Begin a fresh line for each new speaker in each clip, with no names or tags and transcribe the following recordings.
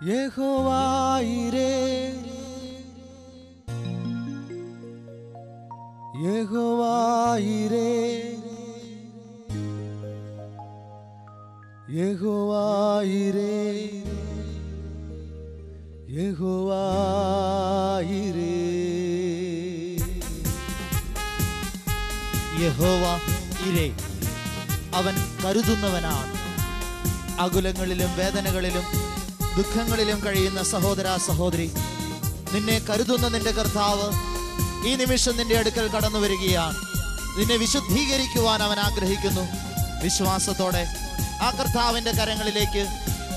യഹോവ ഈരേ, യഹോവ ഈരേ, യഹോവ ഈരേ, യഹോവ ഈരേ.
യഹോവ ഈരേ, അവൻ കരുതുന്നവനാണ്. അകുലങ്ങളിലും വേദനകളിലും ദുഃഖങ്ങളിലും കഴിയുന്ന സഹോദര സഹോദരി, നിന്നെ കരുതുന്ന നിന്റെ കർത്താവ് ഈ നിമിഷം നിന്റെ അടുക്കൽ കടന്നു വരികയാണ്. നിന്നെ വിശുദ്ധീകരിക്കുവാൻ അവൻ ആഗ്രഹിക്കുന്നു. വിശ്വാസത്തോടെ ആ കർത്താവിന്റെ കരങ്ങളിലേക്ക്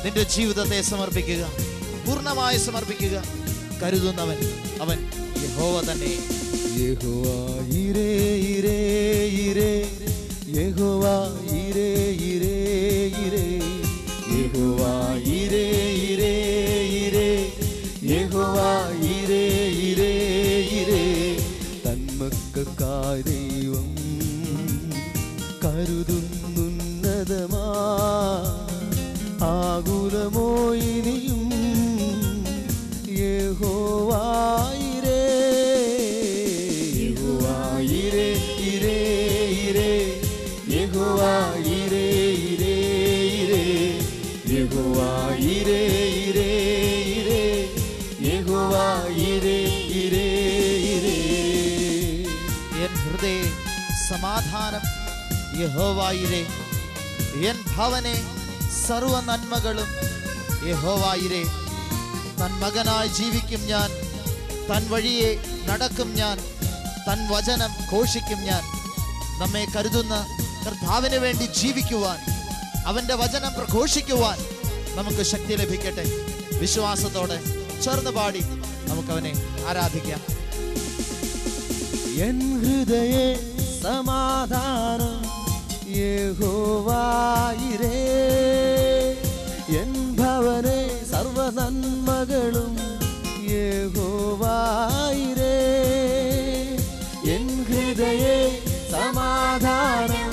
നിന്റെ ജീവിതത്തെ സമർപ്പിക്കുക, പൂർണ്ണമായി സമർപ്പിക്കുക. കരുതുന്നവൻ അവൻ യഹോവ തന്നെ.
യഹോവ ഈരേ, ഈരേ, ഈരേ, യഹോവ ഈരേ, ഈരേ, ഈരേ, യഹോവ ഈരേ, ഈരേ, ഈരേ, യഹോവ ഈരേ, ഈരേ, ഈരേ. തന്മക്കൾക്കായി ദൈവം കരുതുന്നുന്നതമാ, ആകുലമോ ഇനിയും യഹോവ ഈരേ, യഹോവ ഈരേ, ഈരേ, ഈരേ, യഹോവ ഈരേ, ഈരേ, ഈരേ, യഹോവ ഈരേ, ഈരേ, ഈരേ, യഹോവ ഈരേ, ഈരേ, ഈരേ.
എൻ ഹൃദയ സമാധാനം യഹോവയിരേ, എൻ ഭവനെ സർവ നന്മകളും യഹോവയിരേ. തൻ മകനായി ജീവിക്കും ഞാൻ, തൻ വഴിയെ നടക്കും ഞാൻ, തൻ വചനം ഘോഷിക്കും ഞാൻ. നമ്മെ കരുതുന്ന കർത്താവിന് വേണ്ടി ജീവിക്കുവാൻ, അവന്റെ വചനം പ്രഘോഷിക്കുവാൻ നമുക്ക് ശക്തി ലഭിക്കട്ടെ. വിശ്വാസത്തോടെ ചേർന്ന് പാടി നമുക്കവനെ ആരാധിക്കാം.
എൻ ഹൃദയ സമാധാനം യഹോവ ഈരേ, എൻ ഭവനെ സർവ നന്മകളും യഹോവ ഈരേ. എൻ ഹൃദയ സമാധാനം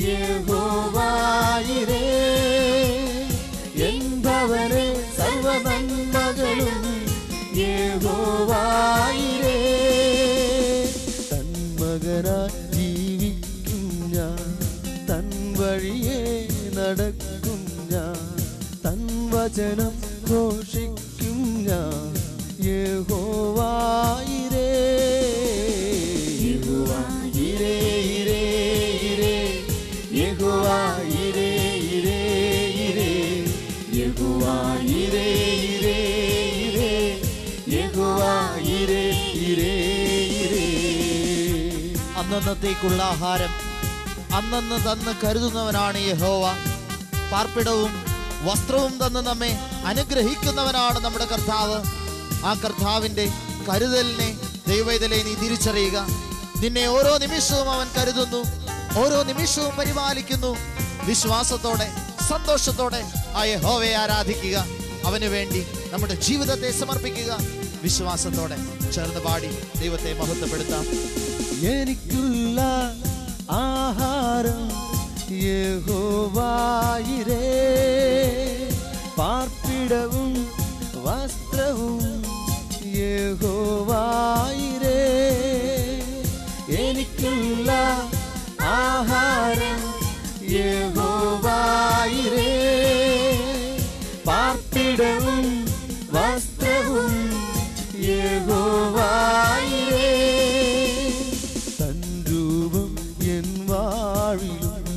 യഹോവ ഈരേ, എൻ ഭവനെ സർവ നന്മകളും യഹോവ ഈരേ. തൻ മകനായി ജീവിക്കും ഞാൻ, തൻ വഴിയെ നടക്കും ഞാൻ, തൻ വചനം ഘോഷിക്കും ഞാൻ യഹോവ ഈരേ, യഹോവ ഈരേ, ഈരേ, ഈരേ, യഹോവ ഈരേ, ഈരേ, ഈരേ, യഹോവ ഈരേ, ഈരേ, ഈരേ, യഹോവ ഈരേ, ഈരേ, ഈരേ.
അന്നന്നത്തേക്കുള്ള ആഹാരം അന്നന്ന് തന്ന് കരുതുന്നവനാണ് യഹോവ. പാർപ്പിടവും വസ്ത്രവും തന്ന് നമ്മെ അനുഗ്രഹിക്കുന്നവനാണ് നമ്മുടെ കർത്താവ്. ആ കർത്താവിന്റെ കരുതലിനെ ദൈവവേദനയെ നീ തിരിച്ചറിയുക. നിന്നെ ഓരോ നിമിഷവും അവൻ കരുതുന്നു, ഓരോ നിമിഷവും പരിപാലിക്കുന്നു. വിശ്വാസത്തോടെ സന്തോഷത്തോടെ ആ യഹോവയെ ആരാധിക്കുക, അവന് വേണ്ടി നമ്മുടെ ജീവിതത്തെ സമർപ്പിക്കുക. വിശ്വാസത്തോടെ ചേർന്ന് പാടി ദൈവത്തെ മഹത്വപ്പെടുത്താം.
എനിക്കുള്ള ആഹാരം യഹോവ ഈരേ, പാർപ്പിടവും വസ്ത്രവും യഹോവ ഈരേ. എനിക്കുള്ള ആഹാരം യഹോവ ഈരേ, പാർപ്പിടവും വസ്ത്രവും യഹോവ ഈരേ. തൻ രൂപം എൻ വാഴിലും,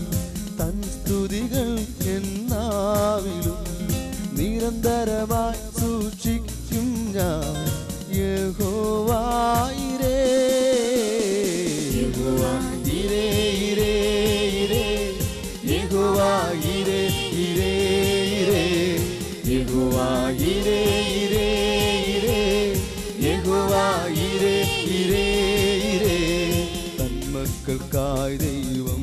തൻ സ്തുതികൾ എൻ നാവിലും നിരന്തരമായി സൂക്ഷിക്കും ഞാൻ യഹോവ ഈരേ, യഹോവ ഈരേ, ഈരേ, ഈരേ, യഹോവ ഈരേ, ഈരേ, ഈരേ, യഹോവ ഈരേ, ഈരേ, ഈരേ, യഹോവ ഈരേ, ഈരേ, ഈരേ. തന്മക്കൾക്കായി ദൈവം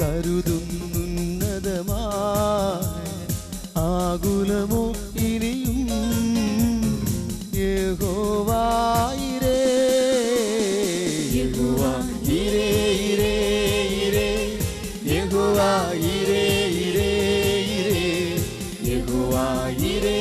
കരുതുന്നുന്നതമായി, ആകുലമോ ഇനിയും യഹോവ ഈരേ, യഹോവ ഈരേ, ഈരേ, ഈരേ, യഹോവ ഈരേ, ഈരേ, ഈരേ, യഹോവ യഹോവ ഇരേ